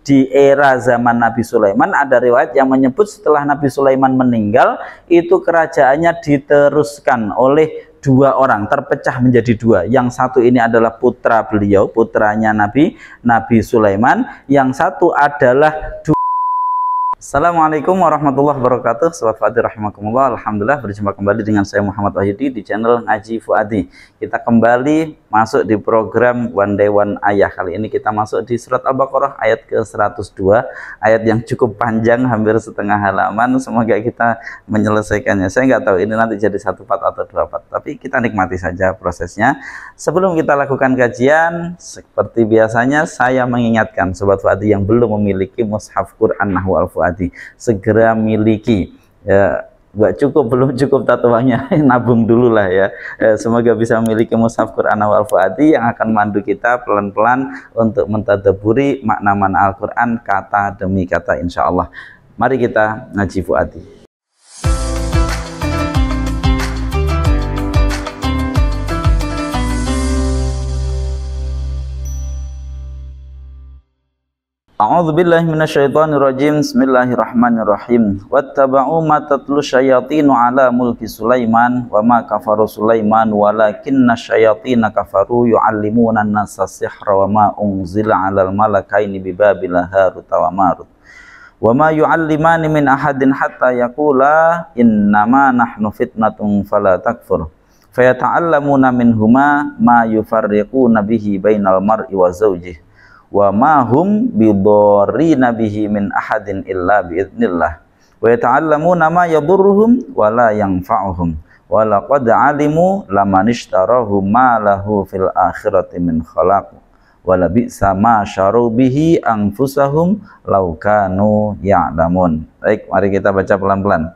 di era zaman Nabi Sulaiman. Ada riwayat yang menyebut setelah Nabi Sulaiman meninggal, itu kerajaannya diteruskan oleh dua orang, terpecah menjadi dua. Yang satu ini adalah putra beliau, putranya Nabi Sulaiman. Yang satu adalah Assalamualaikum warahmatullahi wabarakatuh. Sobat Fuadi rahimakumullah. Alhamdulillah berjumpa kembali dengan saya Muhammad Wahyudi di channel Ngaji Fuadi. Kita kembali masuk di program One Day One Ayah. Kali ini kita masuk di surat Al-Baqarah ayat ke-102, ayat yang cukup panjang, hampir setengah halaman. Semoga kita menyelesaikannya. Saya nggak tahu ini nanti jadi 1 part atau 2 part, tapi kita nikmati saja prosesnya. Sebelum kita lakukan kajian, seperti biasanya saya mengingatkan Sobat Fuadi yang belum memiliki mushaf Quran Nahwu Al-Fuadi, segera miliki ya. Belum cukup tatuannya, nabung dulu lah ya. Semoga bisa memiliki mushaf Quran Nahwu Al-Fuadi yang akan memandu kita pelan-pelan untuk mentadaburi makna-makna Al-Quran kata demi kata, insya Allah. Mari kita ngaji Fuadi. A'udzubillahi minasyaitonirrajim. Bismillahirrahmanirrahim. Wattaba'u ma tatlu syayatinu ala mulki Sulaiman wa ma kafaru Sulaiman walakinna syayatina kafaru yu'allimuna an-nasa sihra wa ma unzila 'alal malakaini bi Babila Harut wa Marut wa ma yu'allimani min ahadin hatta yaqula innama nahnu fitnatun fala takfur fayata'allamuna minhuma ma yufarriquna bihi bainal mar'i wa zawjihi wa ma hum bidharrina bihi min ahadin illa biidznillah wa yata'allamuna ma yadurruhum wa la yanfa'uhum wa laqad alimu laman ishtarahu ma lahu fil akhirati min khalaq wa la bi'sa ma syaru bihi anfusahum law kanu ya'lamun. Baik, mari kita baca pelan-pelan.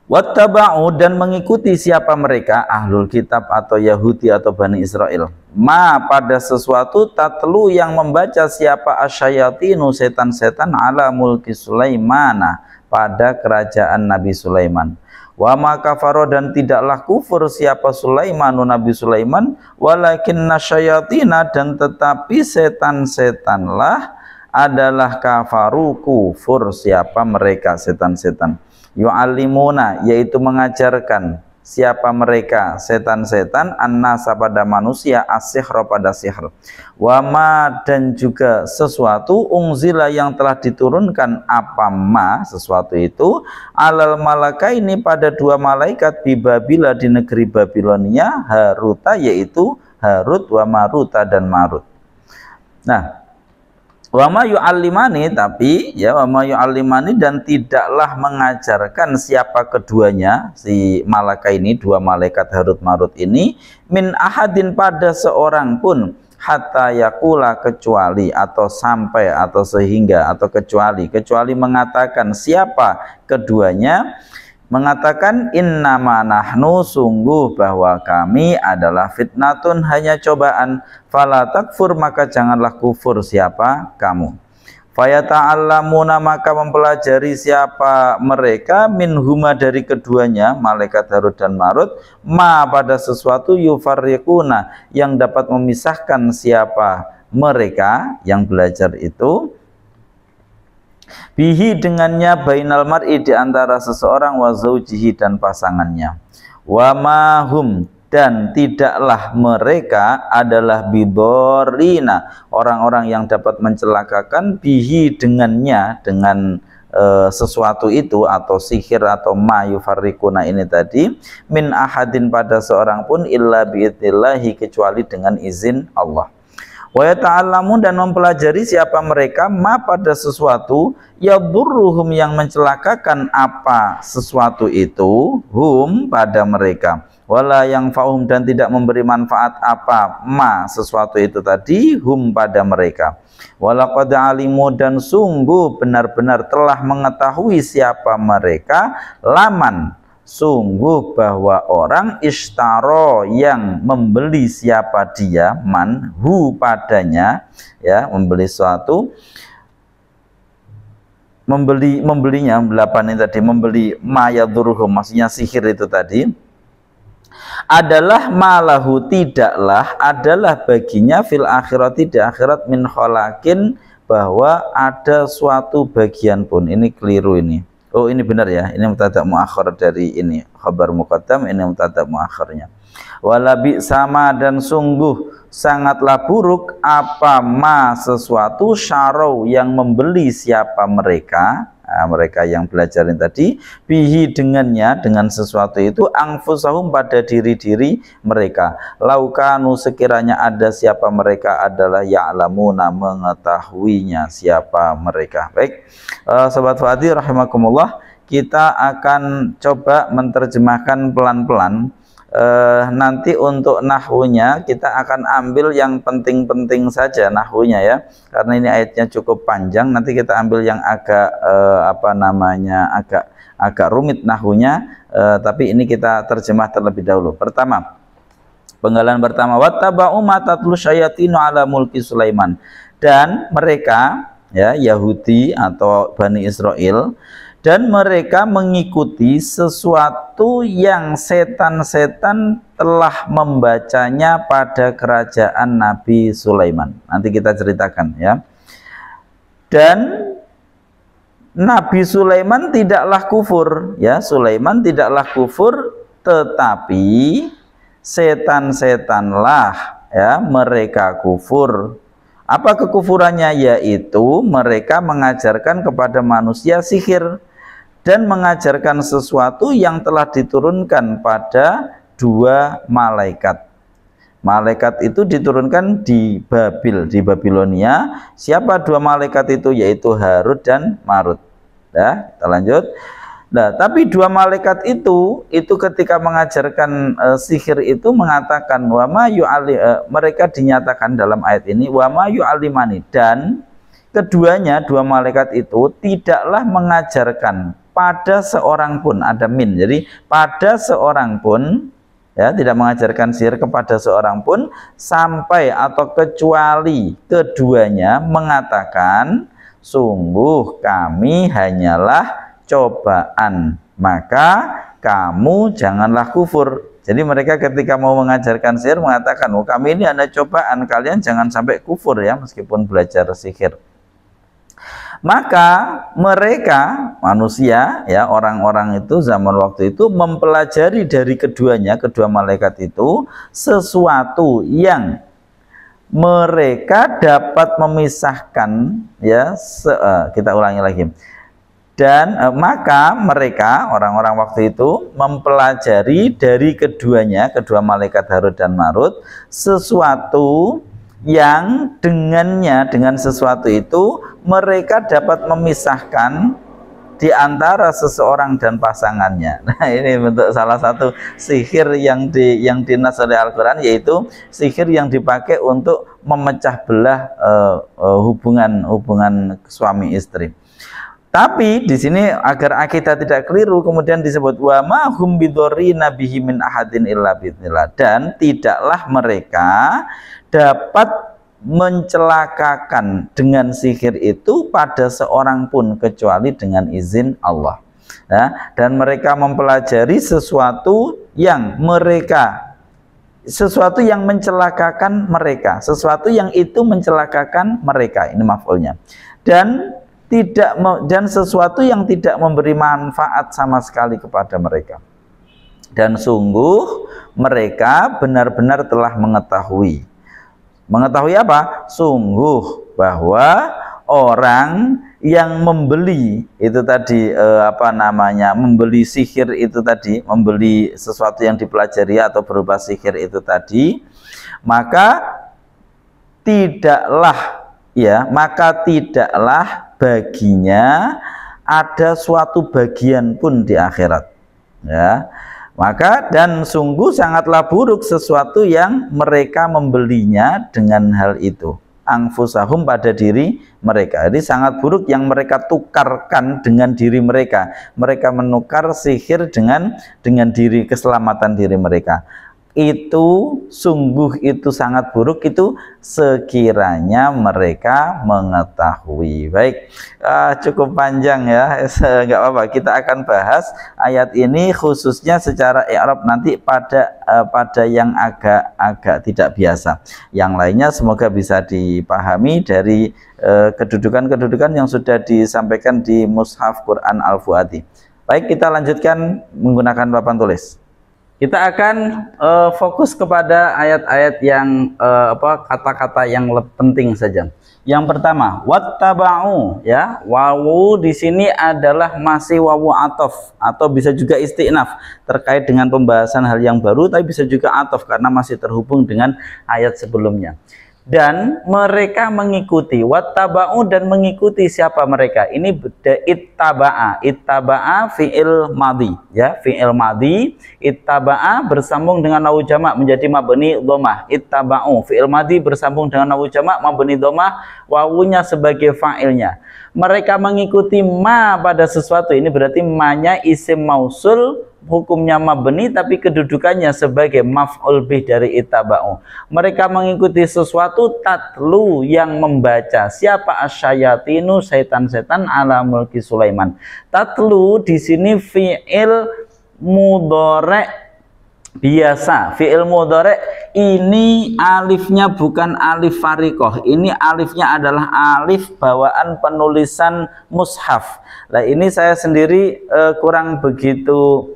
Wattaba'u, dan mengikuti siapa mereka, ahlul kitab atau Yahudi atau Bani Israel, ma pada sesuatu tatlu yang membaca siapa asyayatinu setan-setan ala mulki Sulaimana pada kerajaan Nabi Sulaiman, wa ma kafaro dan tidaklah kufur siapa Sulaimanu Nabi Sulaiman, walakinna syayatina dan tetapi setan-setanlah adalah kafaru kufur siapa mereka setan-setan, yu'allimuna yaitu mengajarkan siapa mereka setan-setan annasa pada manusia as-sihra pada sihir, wama dan juga sesuatu unzila yang telah diturunkan apa ma sesuatu itu alal malakaini pada dua malaikat di Babila di negeri Babilonia, Haruta yaitu Harut wa Maruta dan Marut. Nah, wama yu'allimani tapi ya wama yu'allimani dan tidaklah mengajarkan siapa keduanya si malaikat ini, dua malaikat Harut Marut ini, min ahadin pada seorang pun, hatta yakula kecuali atau sampai atau sehingga atau kecuali mengatakan siapa keduanya, mengatakan innama nahnu sungguh bahwa kami adalah fitnatun hanya cobaan, fala takfur maka janganlah kufur siapa kamu, fayata'allamuna maka mempelajari siapa mereka minhuma dari keduanya malaikat Harut dan Marut, ma pada sesuatu yufarriquna yang dapat memisahkan siapa mereka yang belajar itu, bihi dengannya bainal mar'i di antara seseorang wa zaujihi dan pasangannya, wa mahum dan tidaklah mereka adalah bidorina orang-orang yang dapat mencelakakan bihi dengannya dengan sesuatu itu atau sihir atau ma yufarriquna ini tadi, min ahadin pada seorang pun illa biidnillahi kecuali dengan izin Allah. Wa yata'allamun dan mempelajari siapa mereka ma pada sesuatu yadurruhum yang mencelakakan apa sesuatu itu hum pada mereka, wala yang fa'hum dan tidak memberi manfaat apa ma sesuatu itu tadi hum pada mereka, walaqad alimu dan sungguh benar-benar telah mengetahui siapa mereka, laman sungguh bahwa orang ishtaro yang membeli siapa dia, manhu padanya ya, membeli suatu, membelinya 8 ini tadi, membeli mayadurhum maksudnya sihir itu tadi, adalah malahu, tidaklah adalah baginya fil akhirati, di akhirat, min kholakin, bahwa ada suatu bagian pun. Ini keliru ini. Oh, ini benar ya, ini mubtada muakhir dari ini khabar muqaddam, ini mubtada muakhirnya. Walabi sama, dan sungguh sangatlah buruk apa ma sesuatu syarau yang membeli siapa mereka, mereka yang belajarin tadi, bihi dengannya, dengan sesuatu itu, angfusahum pada diri-diri mereka, laukanu sekiranya ada siapa mereka adalah ya'lamuna mengetahuinya siapa mereka. Baik, Sobat Fuadi rahimakumullah, kita akan coba menerjemahkan pelan-pelan. Nanti untuk nahwunya kita akan ambil yang penting-penting saja nahwunya ya, karena ini ayatnya cukup panjang. Nanti kita ambil yang agak agak rumit nahwunya, tapi ini kita terjemah terlebih dahulu. Pertama, penggalan pertama, wattaba'u ma tatlu syayatinu ala mulki Sulaiman, dan mereka ya Yahudi atau Bani Israel, dan mereka mengikuti sesuatu yang setan-setan telah membacanya pada kerajaan Nabi Sulaiman. Nanti kita ceritakan ya. Dan Nabi Sulaiman tidaklah kufur ya, Sulaiman tidaklah kufur, tetapi setan-setanlah ya mereka kufur. Apa kekufurannya? Yaitu mereka mengajarkan kepada manusia sihir dan mengajarkan sesuatu yang telah diturunkan pada dua malaikat. Malaikat itu diturunkan di Babil, di Babilonia. Siapa dua malaikat itu? Yaitu Harut dan Marut. Ya, kita lanjut. Nah, tapi dua malaikat itu ketika mengajarkan sihir itu mengatakan mereka dinyatakan dalam ayat ini wama yu'alimani, dan keduanya dua malaikat itu tidaklah mengajarkan pada seorang pun, ada min, jadi pada seorang pun ya, tidak mengajarkan sihir kepada seorang pun, sampai atau kecuali keduanya mengatakan sungguh kami hanyalah cobaan, maka kamu janganlah kufur. Jadi mereka ketika mau mengajarkan sihir mengatakan, oh kami ini ada cobaan, kalian jangan sampai kufur ya meskipun belajar sihir. Maka mereka manusia ya, orang-orang itu zaman waktu itu mempelajari dari keduanya, kedua malaikat itu, sesuatu yang mereka dapat memisahkan ya, kita ulangi lagi. Dan maka mereka orang-orang waktu itu mempelajari dari keduanya, kedua malaikat Harut dan Marut, sesuatu yang dengannya, dengan sesuatu itu mereka dapat memisahkan di antara seseorang dan pasangannya. Nah, ini bentuk salah satu sihir yang dinas oleh Al-Quran, yaitu sihir yang dipakai untuk memecah belah hubungan suami istri. Tapi di sini agar kita tidak keliru kemudian disebut wa ma hum bidzarrina bihi min ahadin illa bi'idznillah, dan tidaklah mereka dapat mencelakakan dengan sihir itu pada seorang pun kecuali dengan izin Allah. Ya, dan mereka mempelajari sesuatu yang mencelakakan mereka, sesuatu yang itu mencelakakan mereka, ini maf'ulnya, dan sesuatu yang tidak memberi manfaat sama sekali kepada mereka. Dan sungguh mereka benar-benar telah mengetahui apa? Sungguh bahwa orang yang membeli itu tadi membeli sihir itu tadi, membeli sesuatu yang dipelajari atau berupa sihir itu tadi, maka tidaklah baginya ada suatu bagian pun di akhirat ya. Maka dan sungguh sangatlah buruk sesuatu yang mereka membelinya dengan hal itu, angfusahum pada diri mereka. Jadi sangat buruk yang mereka tukarkan dengan diri mereka. Mereka menukar sihir dengan diri, keselamatan diri mereka. itu sungguh itu sangat buruk itu sekiranya mereka mengetahui. Baik, cukup panjang ya, nggak apa-apa, kita akan bahas ayat ini khususnya secara i'rab nanti pada yang agak tidak biasa. Yang lainnya semoga bisa dipahami dari kedudukan-kedudukan yang sudah disampaikan di Mushaf Quran Al-Fuadi. Baik, kita lanjutkan menggunakan papan tulis. Kita akan fokus kepada ayat-ayat yang kata-kata yang penting saja. Yang pertama, wattaba'u, ya. Wawu di sini adalah masih wawu atof atau bisa juga isti'naf terkait dengan pembahasan hal yang baru, tapi bisa juga atof karena masih terhubung dengan ayat sebelumnya. Dan mereka mengikuti, wattaba'u, dan mengikuti siapa mereka? Ini ittaba'a fi'il madhi, ya, fi'il madhi. Ittaba'a bersambung dengan wawu jamak menjadi mabni dhammah. Ittaba'u fi'il madhi bersambung dengan wawu jamak mabni dhammah, wawunya sebagai fa'ilnya. Mereka mengikuti ma pada sesuatu, ini berarti ma-nya isim mausul, hukumnya mabni tapi kedudukannya sebagai maf'ul bih dari ittaba'u. Mereka mengikuti sesuatu, tatlu, yang membaca. Siapa? asyayatinu, setan-setan, ala mulki Sulaiman. Tatlu di sini fi'il mudhari' biasa. Fi'il mudhari' ini alifnya bukan alif fariqoh, ini alifnya adalah alif bawaan penulisan mushaf. Nah, ini saya sendiri kurang begitu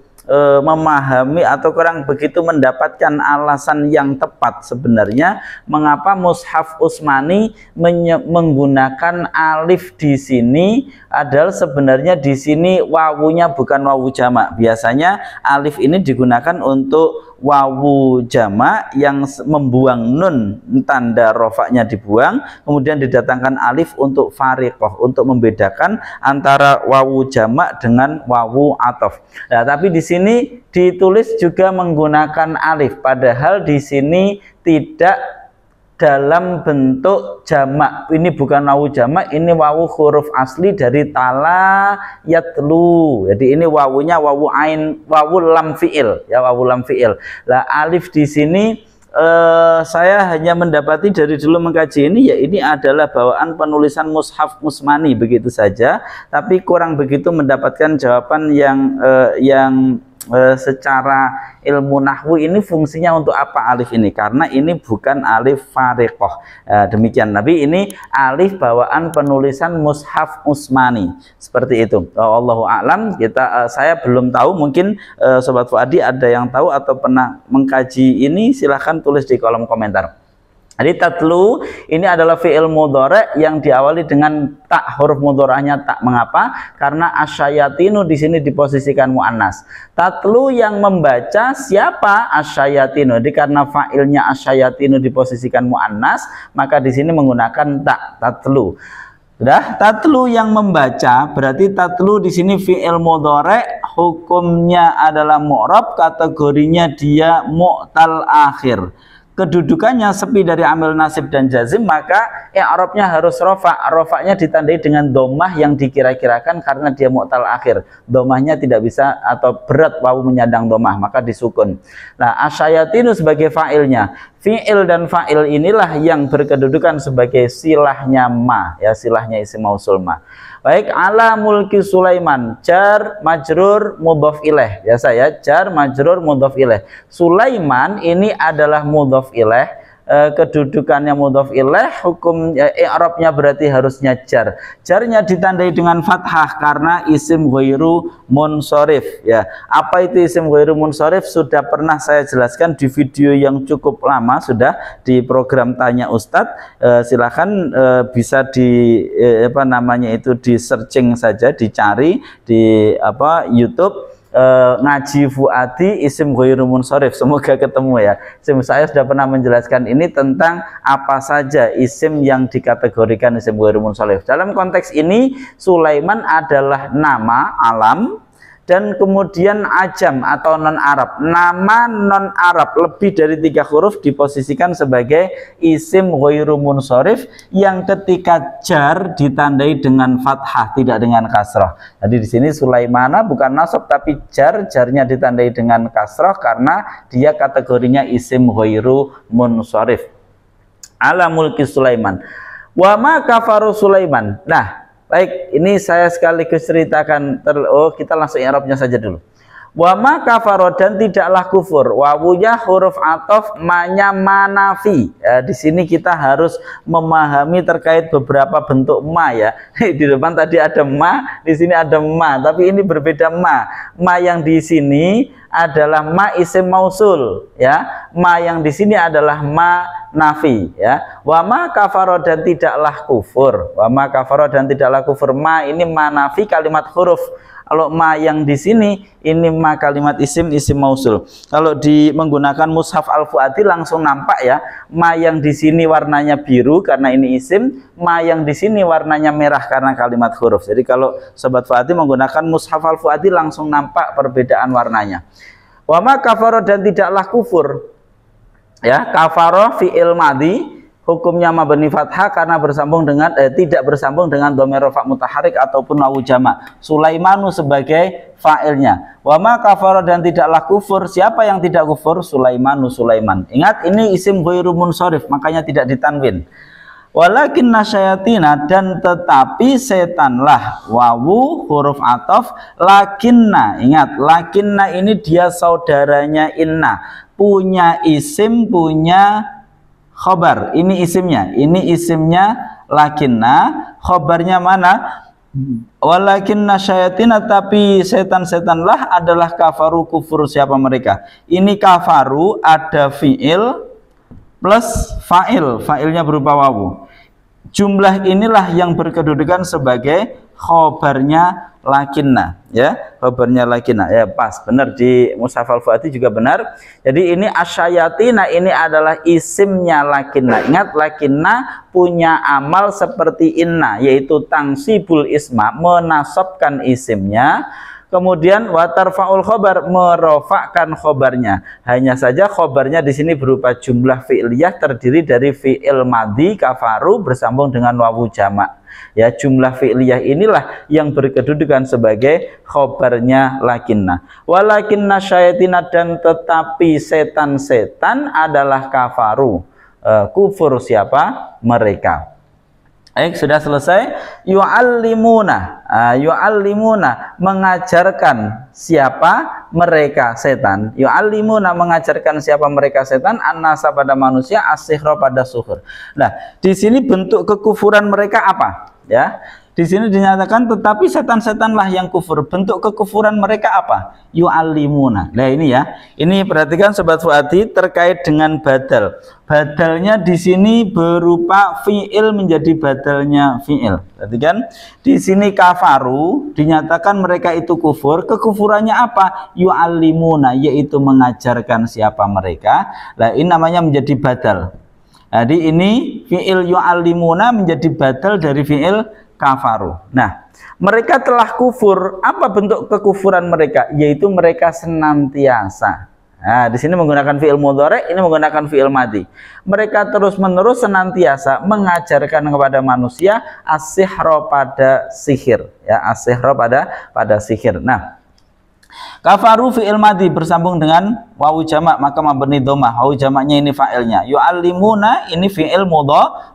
memahami atau kurang begitu mendapatkan alasan yang tepat sebenarnya mengapa mushaf Utsmani menggunakan alif di sini, adalah sebenarnya di sini wawunya bukan wawu jamak. Biasanya alif ini digunakan untuk wawu jamak yang membuang nun, tanda rofaknya dibuang, kemudian didatangkan alif untuk fariqoh, untuk membedakan antara wawu jamak dengan wawu atof. Nah, tapi di sini ditulis juga menggunakan alif, padahal di sini tidak dalam bentuk jamak. Ini bukan wawu jamak, ini wawu huruf asli dari tala yatlu. Jadi ini wawunya wawu ain, wawu lam fiil, ya, wawu lam fiil. Lah alif di sini saya hanya mendapati dari dulu mengkaji ini, ya, ini adalah bawaan penulisan mushaf Utsmani begitu saja, tapi kurang begitu mendapatkan jawaban yang secara ilmu nahwu ini fungsinya untuk apa alif ini, karena ini bukan alif fariqoh. Demikian, tapi ini alif bawaan penulisan mushaf Utsmani seperti itu. Wallahu a'lam. Saya belum tahu, mungkin Sobat Fuadi ada yang tahu atau pernah mengkaji ini, silahkan tulis di kolom komentar. Jadi tatlu ini adalah fi'il mudhari' yang diawali dengan tak, huruf mudhari'nya tak. Mengapa? Karena asyayatinu di sini diposisikan muannas. Tatlu yang membaca siapa? Asyayatinu. Jadi karena fa'ilnya asyayatinu diposisikan muannas, maka di sini menggunakan tak, tatlu. Sudah, tatlu yang membaca, berarti tatlu di sini fi'il mudhari', hukumnya adalah mu'rab, kategorinya dia mu'tal akhir. Kedudukannya sepi dari amil nasib dan jazim, maka i'rabnya harus rofa. Rofaknya ditandai dengan domah yang dikira-kirakan karena dia mu'tal akhir. Domahnya tidak bisa atau berat wawu menyandang domah, maka disukun. Nah, asyayatinu sebagai fa'ilnya. Fi'il dan fa'il inilah yang berkedudukan sebagai silahnya ma, ya, silahnya isim mausul ma. Baik, ala mulki Sulaiman, jar majrur mudhof ilaih. Biasa ya, jar majrur mudhof ilaih. Sulaiman ini adalah mudhof ilaih. Kedudukannya mudhof ilaih, hukum i'rabnya berarti harusnya jar. Jarnya ditandai dengan fathah karena isim ghairu munsharif, ya. Apa itu isim ghairu munsharif? Sudah pernah saya jelaskan di video yang cukup lama, sudah di program Tanya Ustadz. Silakan bisa di di searching saja, dicari di YouTube. Ngaji Fuadi isim ghairu munsharif, semoga ketemu ya. Saya sudah pernah menjelaskan ini tentang apa saja isim yang dikategorikan isim ghairu munsharif. Dalam konteks ini Sulaiman adalah nama alam dan kemudian ajam atau non-Arab. Nama non-Arab lebih dari 3 huruf diposisikan sebagai isim ghairu munsharif yang ketika jar ditandai dengan fathah, tidak dengan kasrah. Jadi di sini Sulaimana bukan nasab tapi jarnya ditandai dengan kasrah karena dia kategorinya isim ghairu munsharif. Ala mulki Sulaiman. Wa ma kafaru Sulaiman. Nah, baik, ini saya sekaligus ceritakan. Kita langsung i'rabnya saja dulu. Wa ma kafaro, dan tidaklah kufur. Wawunya huruf ataf, manya manafi. Ya, di sini kita harus memahami terkait beberapa bentuk ma ya. Di depan tadi ada ma, di sini ada ma, tapi ini berbeda ma. Ma yang di sini adalah ma isim mausul ya. Ma yang di sini adalah ma nafi ya. Wa ma kafaro, dan tidaklah kufur. Wa ma kafaro, dan tidaklah kufur. Ma ini ma nafi kalimat huruf. Kalau ma yang di sini ini ma kalimat isim mausul. Kalau menggunakan mushaf Al-Fuadi langsung nampak ya. Ma yang di sini warnanya biru karena ini isim, ma yang di sini warnanya merah karena kalimat huruf. Jadi kalau sobat Fuadi menggunakan mushaf Al-Fuadi langsung nampak perbedaan warnanya. Wa ma kafaro, dan tidaklah kufur. Ya, kafaro fi'il madhi, hukumnya mabni fathah karena bersambung dengan tidak bersambung dengan dhamir rafa mutaharrik ataupun wawu jamak. Sulaimanu sebagai fa'ilnya. Wa ma kafara, dan tidaklah kufur. Siapa yang tidak kufur? Sulaimanu, Sulaiman. Ingat, ini isim ghairu munsharif, makanya tidak ditanwin. Walakin nasyayatina, dan tetapi setanlah. Wawu huruf ataf, lakinna. Ingat, lakinna ini dia saudaranya inna, punya isim, punya khobar. Ini isimnya lakinna, khobarnya mana? Walakinna syayatina, tapi setan-setanlah adalah kafaru, kufur siapa mereka. Ini kafaru ada fi'il plus fa'il, fa'ilnya berupa wawu. Jumlah inilah yang berkedudukan sebagai khobarnya lakinna ya, khobarnya lakinna ya, pas benar di mushaf Al-Fuadi juga benar. Jadi ini asyayatina ini adalah isimnya lakinna. Ingat, lakinna punya amal seperti inna, yaitu tangsibul isma, menasabkan isimnya, kemudian watarfaul khobar, merofakkan khobarnya. Hanya saja khobarnya di sini berupa jumlah fi'liyah terdiri dari fi'il madhi kafaru bersambung dengan wawu jamak. Ya, jumlah fi'liyah inilah yang berkedudukan sebagai khobarnya lakinna. Walakinna syayatina, dan tetapi setan-setan adalah kafaru, kufur siapa mereka. Baik, sudah selesai. Yu'allimuna, yu'allimuna mengajarkan siapa mereka setan. Yu'allimuna mengajarkan siapa mereka setan, an-nasa pada manusia, as-sihra pada suhur. Nah, di sini bentuk kekufuran mereka apa? Ya, di sini dinyatakan tetapi setan-setanlah yang kufur. Bentuk kekufuran mereka apa? Yu'allimuna. Nah ini ya, ini perhatikan sobat Fuadi terkait dengan badal. Badalnya di sini berupa fi'il menjadi badalnya fi'il. Perhatikan di sini kafaru dinyatakan mereka itu kufur. Kekufurannya apa? Yu'allimuna, yaitu mengajarkan siapa mereka. Nah ini namanya menjadi badal. Jadi ini fi'il yu'allimuna menjadi badal dari fi'il kafaru. Nah, mereka telah kufur. Apa bentuk kekufuran mereka? Yaitu mereka senantiasa. Nah, di sini menggunakan fi'il mudhari', ini menggunakan fi'il madhi. Mereka terus-menerus senantiasa mengajarkan kepada manusia as-sihra pada sihir, ya, as-sihra pada sihir. Nah, kafaru fi'il madhi bersambung dengan wawu jamak, maka mabni dhammah. Wawu jamaknya ini fa'ilnya. Yu'allimuna ini fi'il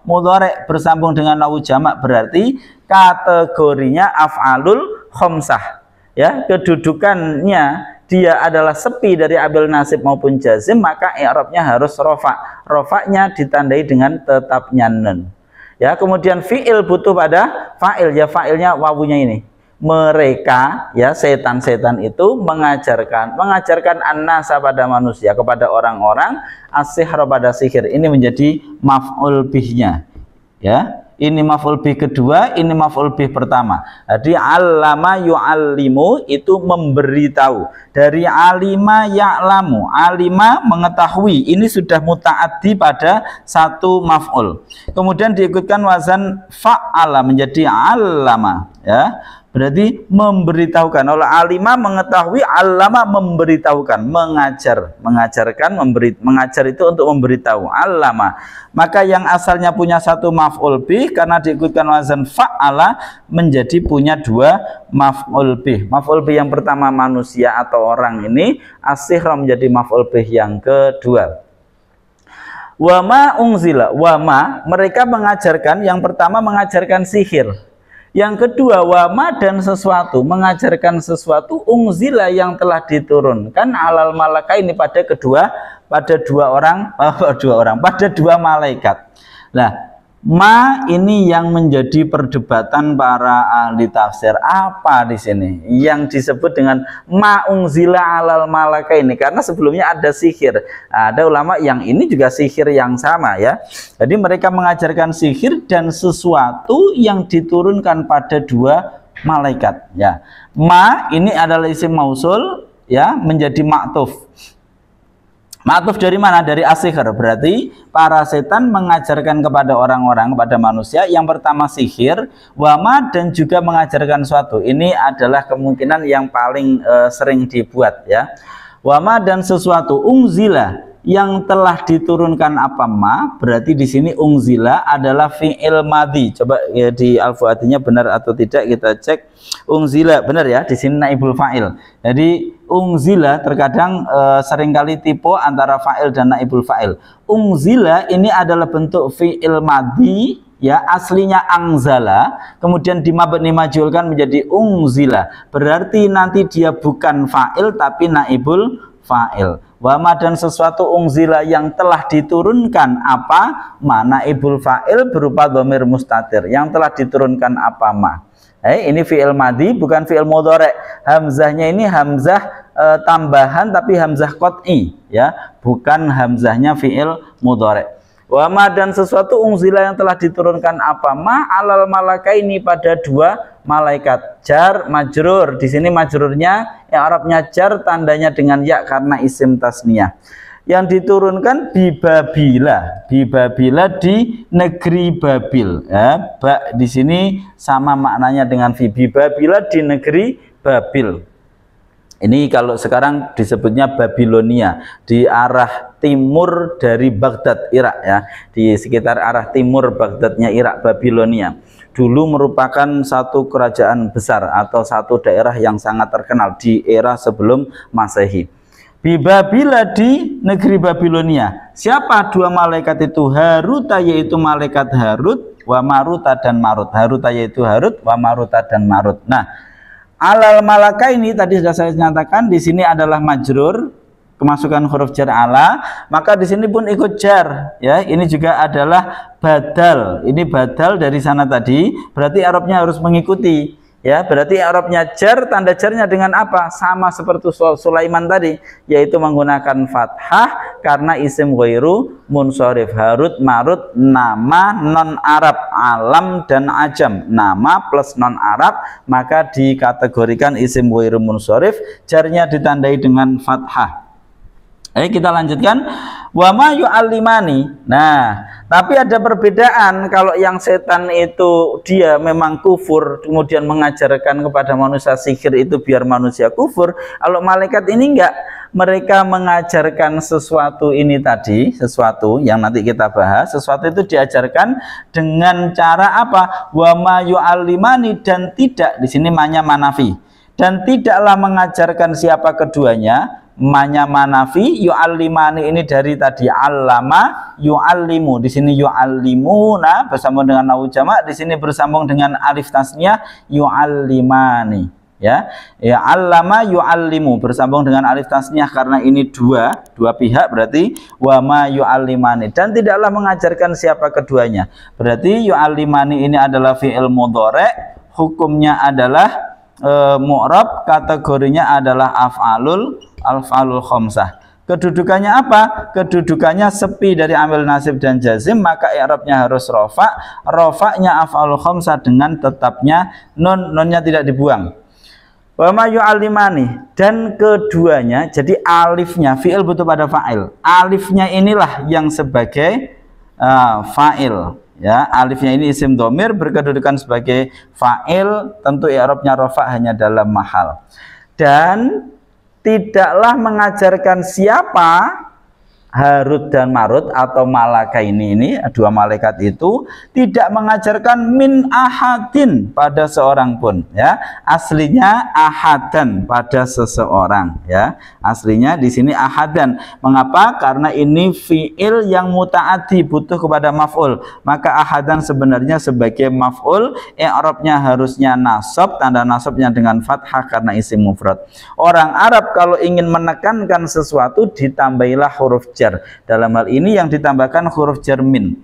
mudhari' bersambung dengan wawu jamak, berarti kategorinya af'alul khamsah. Ya, kedudukannya dia adalah sepi dari amil nasib maupun jazim, maka i'rabnya harus rofa. Rofanya ditandai dengan tetapnya nun. Ya, kemudian fi'il butuh pada fa'il, ya fa'ilnya wawunya ini. Mereka ya setan-setan itu mengajarkan an-nasa pada manusia, kepada orang-orang, as-sihra pada sihir. Ini menjadi maf'ul bihnya ya, ini maf'ul bih kedua, ini maf'ul bih pertama. Jadi allama yu'allimu itu memberitahu, dari alima ya'lamu, alima mengetahui, ini sudah muta'addi pada satu maf'ul. Kemudian diikutkan wazan fa'ala menjadi allama. ya. Berarti memberitahukan. Oleh alima mengetahui, allama memberitahukan, mengajarkan, mengajar itu untuk memberitahu. Allama. Maka yang asalnya punya satu maf'ul bih karena diikutkan wazan fa'ala menjadi punya dua maf'ul bih. Maf'ul bih yang pertama manusia atau orang ini, as-sihra menjadi maf'ul bih yang kedua. Wama ungzila, wama mereka mengajarkan, yang pertama mengajarkan sihir. Yang kedua, wama dan sesuatu, mengajarkan sesuatu ungzila yang telah diturunkan alal malaka ini pada dua malaikat. Nah, ma ini yang menjadi perdebatan para ahli tafsir. Apa di sini yang disebut dengan ma ungzila alal malaka ini? Karena sebelumnya ada sihir. Ada ulama yang ini juga sihir yang sama ya. Jadi mereka mengajarkan sihir dan sesuatu yang diturunkan pada dua malaikat ya. Ma ini adalah isim mausul ya, menjadi ma'tuf. Ma'tuf dari mana? Dari as-sihr. Berarti para setan mengajarkan kepada orang-orang, kepada manusia, yang pertama sihir, wama dan juga mengajarkan suatu. Ini adalah kemungkinan yang paling sering dibuat ya. Wama dan sesuatu, ungzila yang telah diturunkan apa ma, berarti di sini ungzila adalah fi'il madhi. Coba ya, di al-fuatinya benar atau tidak kita cek. Ungzila benar ya, di sini naibul fa'il. Jadi ungzila terkadang seringkali tipe antara fa'il dan naibul fa'il. Ungzila ini adalah bentuk fi'il madhi ya, aslinya angzala, kemudian dimajulkan menjadi ungzila. Berarti nanti dia bukan fa'il tapi naibul fa'il. Wama dan sesuatu ungzila yang telah diturunkan apa ma, naibul fa'il berupa dhamir mustatir yang telah diturunkan apa ma. Ini fi'il madhi bukan fi'il mudhari'. Hamzahnya ini hamzah tambahan tapi hamzah qat'i ya, bukan hamzahnya fi'il mudhari'. Wama dan sesuatu ungzila yang telah diturunkan apa ma alal malaka ini pada dua malaikat. Jar majrur, di sini majrurnya yang Arabnya jar, tandanya dengan ya karena isim tasniyah. Yang diturunkan bibabila, bibabila di negeri Babil ya. Ba di sini sama maknanya dengan fi, bibabila di negeri Babil. Ini kalau sekarang disebutnya Babilonia, di arah timur dari Baghdad, Irak ya, di sekitar arah timur Baghdadnya Irak, Babilonia. Dulu merupakan satu kerajaan besar atau satu daerah yang sangat terkenal di era sebelum Masehi. Bibabila di negeri Babilonia. Siapa dua malaikat itu? Haruta yaitu malaikat Harut, wa Maruta dan Marut. Haruta yaitu Harut, wa Maruta dan Marut. Nah, alal malaka ini tadi sudah saya nyatakan di sini adalah majrur, kemasukan huruf jar ala, maka di sini pun ikut jar ya. Ini juga adalah badal. Ini badal dari sana tadi, berarti Arabnya harus mengikuti. Ya, berarti Arabnya jar, tanda jarnya dengan apa? Sama seperti Sulaiman tadi, yaitu menggunakan fathah karena isim ghairu munsharif. Harut, Marut, nama non Arab, alam dan ajam. Nama plus non Arab, maka dikategorikan isim ghairu munsharif, jarnya ditandai dengan fathah. Kita lanjutkan. Wa ma yu'allimani. Nah, tapi ada perbedaan. Kalau yang setan itu dia memang kufur, kemudian mengajarkan kepada manusia sihir itu biar manusia kufur. Kalau malaikat ini enggak, mereka mengajarkan sesuatu ini tadi, sesuatu yang nanti kita bahas, sesuatu itu diajarkan dengan cara apa? Wa ma yu'allimani, dan tidak, di sini manya manafi. Dan tidaklah mengajarkan siapa keduanya. Manya manafi, yu'allimani ini dari tadi allama yu'allimu, di sini yu'allimuna bersambung dengan nawu jamak, di sini bersambung dengan alif tasniyah yu'allimani ya. Ya, allama yu'allimu bersambung dengan alif tasniyah karena ini dua pihak, berarti wa ma yu'allimani, dan tidaklah mengajarkan siapa keduanya. Berarti yu'allimani ini adalah fi'il mudhari', hukumnya adalah mu'rab, kategorinya adalah af'alul khamsah. Kedudukannya apa? Kedudukannya sepi dari amil nasib dan jazim, maka i'rabnya harus rofa. Rofa'nya af'alul khamsah dengan tetapnya nun, nunnya tidak dibuang. Wa ma yu'allimani, dan keduanya, jadi alifnya fi'il butuh pada fa'il. Alifnya inilah yang sebagai fa'il ya, alifnya ini isim dhamir berkedudukan sebagai fa'il, tentu i'rabnya rafa hanya dalam mahal. Dan tidaklah mengajarkan siapa Harut dan Marut atau Malakaini ini, dua malaikat itu tidak mengajarkan min ahadin pada seorang pun, ya. Aslinya ahadan pada seseorang, ya. Aslinya di sini ahadan. Mengapa? Karena ini fiil yang mutaaddi, butuh kepada maf'ul. Maka ahadan sebenarnya sebagai maf'ul, i'rabnya harusnya nasab, tanda nasabnya dengan fathah karena isim mufrad. Orang Arab kalau ingin menekankan sesuatu ditambahilah huruf jar. Dalam hal ini yang ditambahkan huruf jar min.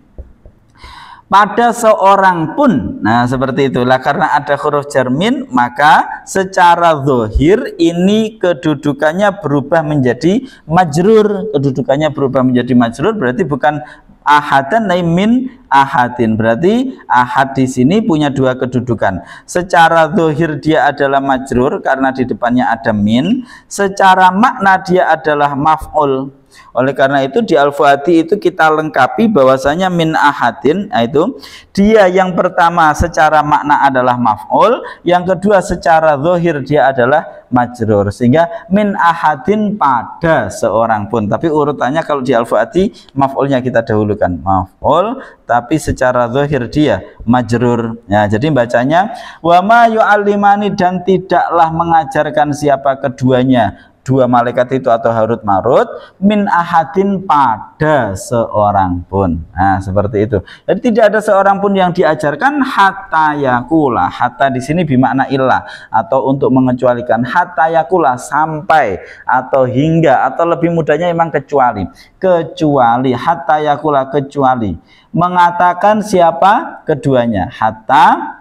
Pada seorang pun, nah seperti itulah, karena ada huruf jar min, maka secara zahir ini kedudukannya berubah menjadi majrur. Kedudukannya berubah menjadi majrur berarti bukan ahadan min ahadin. Berarti ahad di sini punya dua kedudukan. Secara zahir dia adalah majrur karena di depannya ada min. Secara makna dia adalah maf'ul. Oleh karena itu di Al-Fuadi itu kita lengkapi bahwasanya min ahadin, itu dia yang pertama secara makna adalah maf'ul, yang kedua secara zahir dia adalah majrur, sehingga min ahadin pada seorang pun. Tapi urutannya kalau di Al-Fuadi maf'ulnya kita dahulukan, maf'ul, tapi secara zahir dia majrur. Ya, jadi bacanya wa ma yu'allimani, dan tidaklah mengajarkan siapa keduanya, dua malaikat itu atau Harut Marut, min ahadin pada seorang pun. Nah, seperti itu. Jadi tidak ada seorang pun yang diajarkan hatta yakula. Hatta di sini bermakna illah, atau untuk mengecualikan. Hatta yakula sampai atau hingga, atau lebih mudahnya memang kecuali. Kecuali hatta yakula, kecuali. Mengatakan siapa keduanya. Hatta,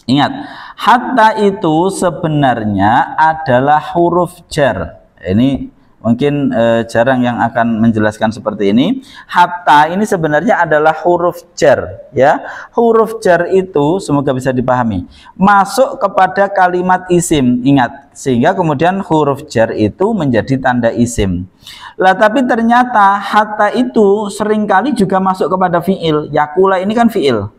ingat, hatta itu sebenarnya adalah huruf jar. Ini mungkin jarang yang akan menjelaskan seperti ini. Hatta ini sebenarnya adalah huruf jar, ya. Huruf jar itu semoga bisa dipahami, masuk kepada kalimat isim. Ingat, sehingga kemudian huruf jar itu menjadi tanda isim. Lah tapi ternyata hatta itu seringkali juga masuk kepada fiil. Yakula ini kan fiil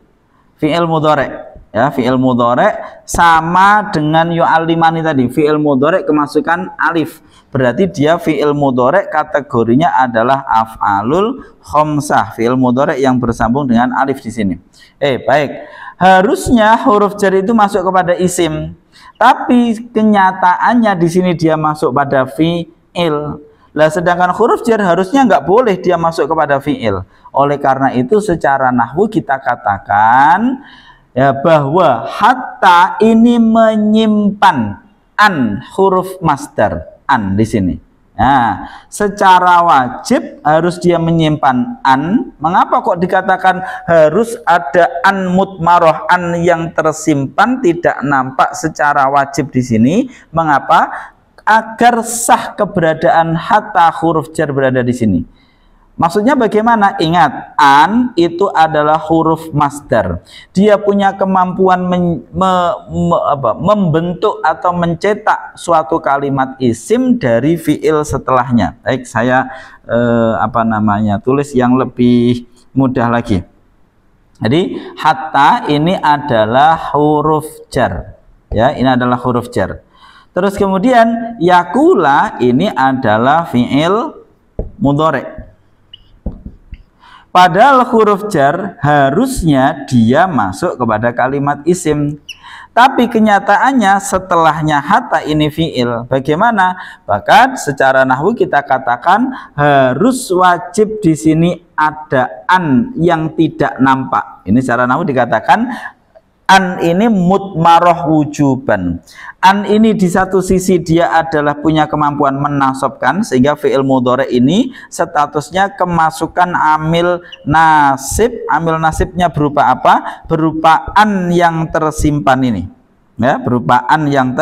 mudhari'. Ya, fi'il mudhari' sama dengan yu'allimani tadi, fi'il mudhari' kemasukan alif, berarti dia fi'il mudhari' kategorinya adalah af'alul khamsah, fi'il mudhari' yang bersambung dengan alif di sini. Baik, harusnya huruf jar itu masuk kepada isim, tapi kenyataannya di sini dia masuk pada fi'il. Lah sedangkan huruf jar harusnya nggak boleh dia masuk kepada fi'il. Oleh karena itu secara nahwu kita katakan ya bahwa hatta ini menyimpan an, huruf masdar an di sini. Nah, secara wajib harus dia menyimpan an. Mengapa kok dikatakan harus ada an mutmaroh, an yang tersimpan tidak nampak secara wajib di sini? Mengapa? Agar sah keberadaan hatta huruf jar berada di sini. Maksudnya bagaimana? Ingat, an itu adalah huruf masdar. Dia punya kemampuan membentuk atau mencetak suatu kalimat isim dari fiil setelahnya. Baik, saya tulis yang lebih mudah lagi. Jadi hatta ini adalah huruf jar. Ya, ini adalah huruf jar. Terus kemudian yakula ini adalah fiil mudhari'. Padahal huruf jar harusnya dia masuk kepada kalimat isim. Tapi kenyataannya setelahnya hatta ini fi'il. Bagaimana? Bahkan secara nahwu kita katakan harus wajib di sini ada an yang tidak nampak. Ini secara nahwu dikatakan an ini mutmaroh wujuban. An ini di satu sisi dia adalah punya kemampuan menasabkan, sehingga fi'il mudhari' ini statusnya kemasukan amil nasib. Amil nasibnya berupa apa? Berupa an yang tersimpan ini. Ya, berupa an yang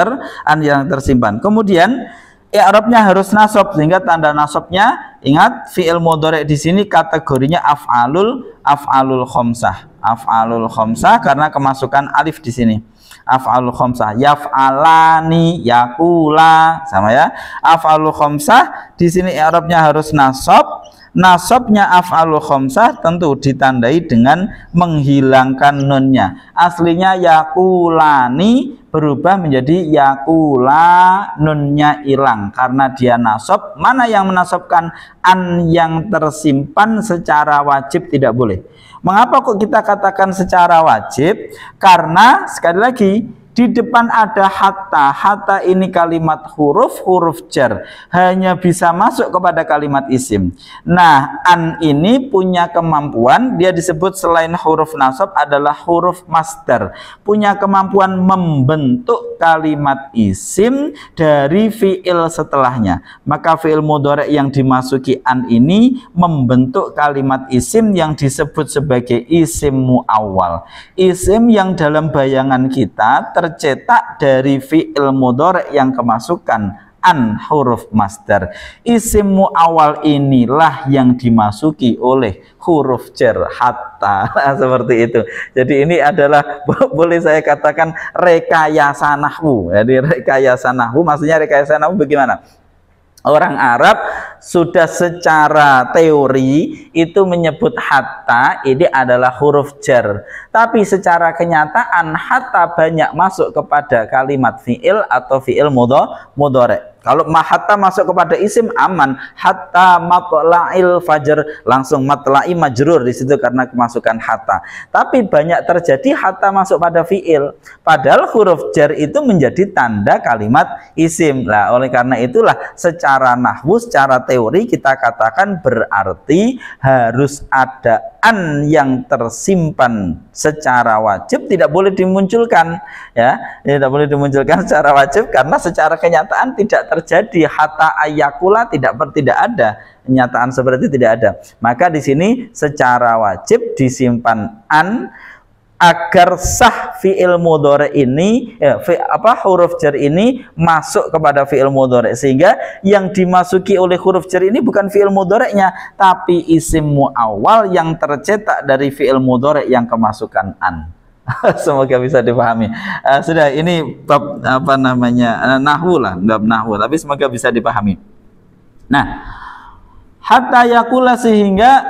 tersimpan. Kemudian i'rabnya harus nasab, sehingga tanda nasabnya, ingat, fi'il mudhari' di sini kategorinya af'alul khamsah. Af'alul khamsah karena kemasukan alif di sini. Af'alul khamsah, yaf'alani, yakula, sama ya. Af'alul khamsah di sini i'rabnya harus nasab. Nasabnya af'alul khamsah tentu ditandai dengan menghilangkan nunnya. Aslinya yakulani berubah menjadi yakula, nunnya hilang karena dia nasab. Mana yang menasabkan? An yang tersimpan secara wajib tidak boleh. Mengapa kok kita katakan secara wajib? Karena sekali lagi di depan ada hatta. Hatta ini kalimat huruf jar, hanya bisa masuk kepada kalimat isim. Nah, an ini punya kemampuan, dia disebut selain huruf nasab adalah huruf masdar, punya kemampuan membentuk kalimat isim dari fiil setelahnya. Maka fiil mudhari yang dimasuki an ini membentuk kalimat isim yang disebut sebagai isim muawwal. Isim yang dalam bayangan kita tercetak dari fi'il mudhari yang kemasukan an huruf masdar. Isim muawwal inilah yang dimasuki oleh huruf jar hatta. Seperti itu. Jadi ini adalah boleh saya katakan rekayasa nahwu. Jadi rekayasa nahwu, maksudnya rekayasa nahwu bagaimana? Orang Arab sudah secara teori itu menyebut hatta ini adalah huruf jar, tapi secara kenyataan hatta banyak masuk kepada kalimat fi'il atau fi'il mudhari. Kalau hatta masuk kepada isim aman, hatta matla'il fajr, langsung matla'i majrur di situ karena kemasukan hatta. Tapi banyak terjadi hatta masuk pada fi'il, padahal huruf jar itu menjadi tanda kalimat isim. Lah oleh karena itulah secara nahwu, secara teori kita katakan berarti harus ada an yang tersimpan secara wajib, tidak boleh dimunculkan, ya, tidak boleh dimunculkan secara wajib karena secara kenyataan tidak terjadi. Hatta ayakula tidak ada, kenyataan seperti itu tidak ada. Maka di sini secara wajib disimpan an agar sah fi'il mudhari ini, huruf jar ini masuk kepada fi'il mudhari, sehingga yang dimasuki oleh huruf jar ini bukan fi'il mudhari'nya tapi isim muawwal yang tercetak dari fi'il mudhari yang kemasukan an. Semoga bisa dipahami. Sudah, ini bab nahwu lah, bab nahwu, tapi semoga bisa dipahami. Nah, hatta yakula, sehingga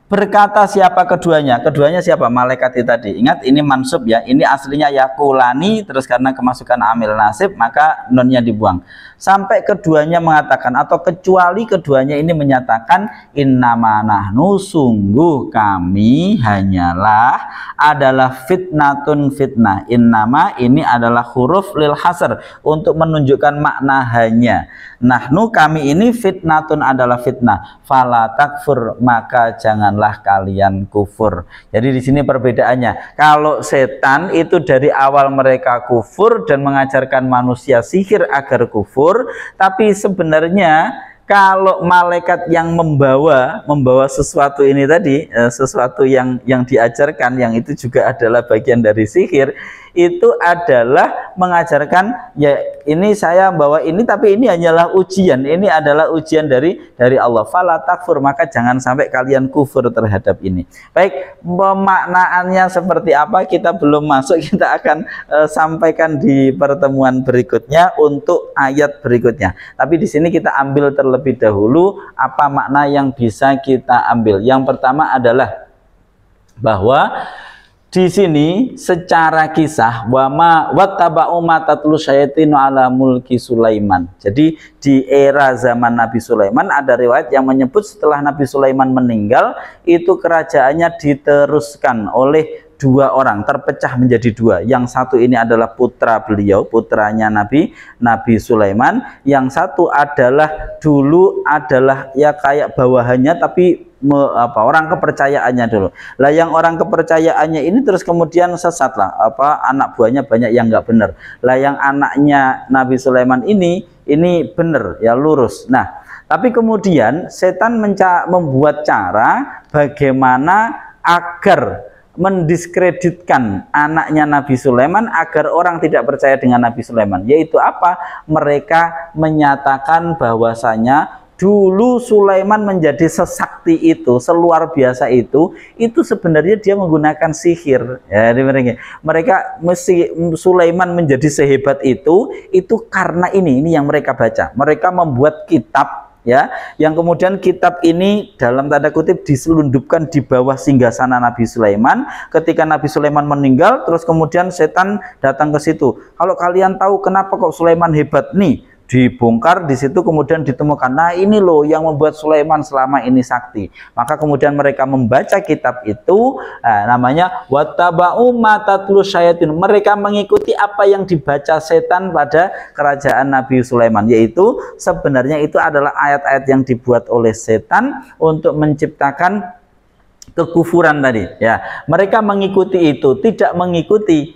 berkata siapa keduanya? Keduanya siapa? Malaikat itu tadi. Ingat ini mansub ya. Ini aslinya yakulani, terus karena kemasukan amil nasib maka nunnya dibuang. Sampai keduanya mengatakan atau kecuali keduanya ini menyatakan innama nahnu, sungguh kami hanyalah adalah fitnatun, fitnah. Innama ini adalah huruf lil hasr untuk menunjukkan makna hanya. Nahnu, kami ini, fitnatun adalah fitnah. Fala takfur, maka janganlah kalian kufur. Jadi di sini perbedaannya. Kalau setan itu dari awal mereka kufur dan mengajarkan manusia sihir agar kufur, tapi sebenarnya kalau malaikat yang membawa sesuatu ini tadi, sesuatu yang diajarkan, yang itu juga adalah bagian dari sihir, itu adalah mengajarkan, ya ini saya bawa ini tapi ini hanyalah ujian, ini adalah ujian dari Allah. Fala takfur, maka jangan sampai kalian kufur terhadap ini. Baik, pemaknaannya seperti apa kita belum masuk, kita akan sampaikan di pertemuan berikutnya untuk ayat berikutnya. Tapi di sini kita ambil terlebih dahulu apa makna yang bisa kita ambil. Yang pertama adalah bahwa di sini secara kisah wattaba'u ma tatlu syayatinu ala mulki Sulaiman. Jadi di era zaman Nabi Sulaiman ada riwayat yang menyebut setelah Nabi Sulaiman meninggal itu kerajaannya diteruskan oleh dua orang, terpecah menjadi dua. Yang satu ini adalah putra beliau, putranya Nabi Sulaiman. Yang satu adalah dulu adalah ya kayak bawahannya tapi orang kepercayaannya dulu. Lah yang orang kepercayaannya ini terus kemudian sesat lah, anak buahnya banyak yang nggak benar. Lah yang anaknya Nabi Sulaiman ini benar ya, lurus. Nah, tapi kemudian setan membuat cara bagaimana agar mendiskreditkan anaknya Nabi Sulaiman agar orang tidak percaya dengan Nabi Sulaiman. Yaitu apa? Mereka menyatakan bahwasanya dulu Sulaiman menjadi sesakti itu, seluar biasa itu sebenarnya dia menggunakan sihir. Ya, mereka mesti Sulaiman menjadi sehebat itu karena ini yang mereka baca. Mereka membuat kitab, ya, yang kemudian kitab ini dalam tanda kutip diselundupkan di bawah singgasana Nabi Sulaiman. Ketika Nabi Sulaiman meninggal, terus kemudian setan datang ke situ. Kalau kalian tahu kenapa kok Sulaiman hebat nih, dibongkar di situ, kemudian ditemukan, nah ini loh yang membuat Sulaiman selama ini sakti. Maka kemudian mereka membaca kitab itu, namanya wattaba'u ma tatlu syayatin. Mereka mengikuti apa yang dibaca setan pada kerajaan Nabi Sulaiman, yaitu sebenarnya itu adalah ayat-ayat yang dibuat oleh setan untuk menciptakan kekufuran tadi. Ya, mereka mengikuti itu, tidak mengikuti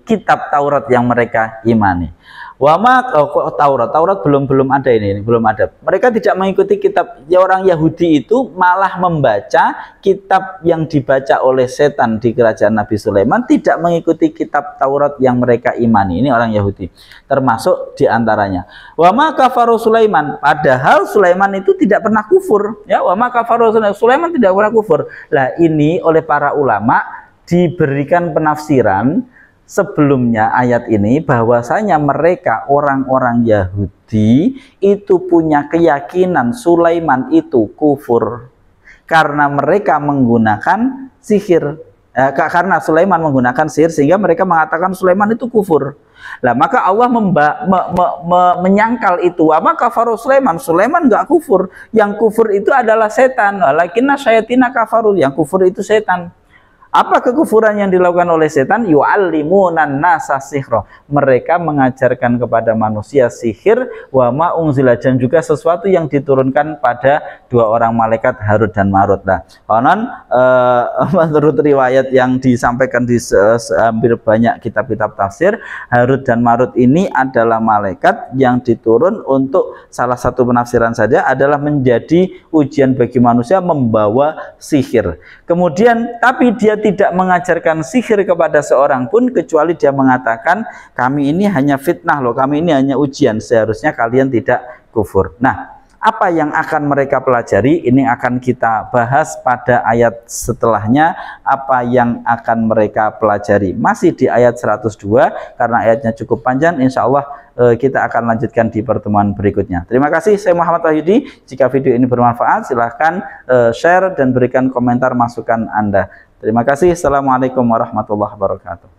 kitab Taurat yang mereka imani. Taurat belum ada ini, belum ada. Mereka tidak mengikuti kitab. Ya, orang Yahudi itu malah membaca kitab yang dibaca oleh setan di kerajaan Nabi Sulaiman, tidak mengikuti kitab Taurat yang mereka imani. Ini orang Yahudi, termasuk diantaranya. Wa ma kafaru Sulaiman, padahal Sulaiman itu tidak pernah kufur. Ya, wa ma kafaru Sulaiman tidak pernah kufur. Lah ini oleh para ulama diberikan penafsiran sebelumnya ayat ini, bahwasanya mereka orang-orang Yahudi itu punya keyakinan Sulaiman itu kufur karena mereka menggunakan sihir. Karena Sulaiman menggunakan sihir sehingga mereka mengatakan Sulaiman itu kufur. Lah maka Allah menyangkal itu. Maka kafaru Sulaiman nggak kufur. Yang kufur itu adalah setan. Walakinna syayatina kafaru, yang kufur itu setan. Apa kekufuran yang dilakukan oleh setan? Yu'allimunan nasa sihra. Mereka mengajarkan kepada manusia sihir, wa ma unzila, dan juga sesuatu yang diturunkan pada dua orang malaikat Harut dan Marut. Nah, konon menurut riwayat yang disampaikan di hampir banyak kitab-kitab tafsir, Harut dan Marut ini adalah malaikat yang diturun untuk, salah satu penafsiran saja, adalah menjadi ujian bagi manusia membawa sihir. Kemudian tapi dia tidak mengajarkan sihir kepada seorang pun, kecuali dia mengatakan kami ini hanya fitnah loh, kami ini hanya ujian, seharusnya kalian tidak kufur. Nah, apa yang akan mereka pelajari ini akan kita bahas pada ayat setelahnya. Apa yang akan mereka pelajari masih di ayat 102, karena ayatnya cukup panjang. Insya Allah kita akan lanjutkan di pertemuan berikutnya. Terima kasih, saya Muhammad Wahyudi. Jika video ini bermanfaat, silahkan share dan berikan komentar masukan Anda. Terima kasih. Assalamualaikum warahmatullahi wabarakatuh.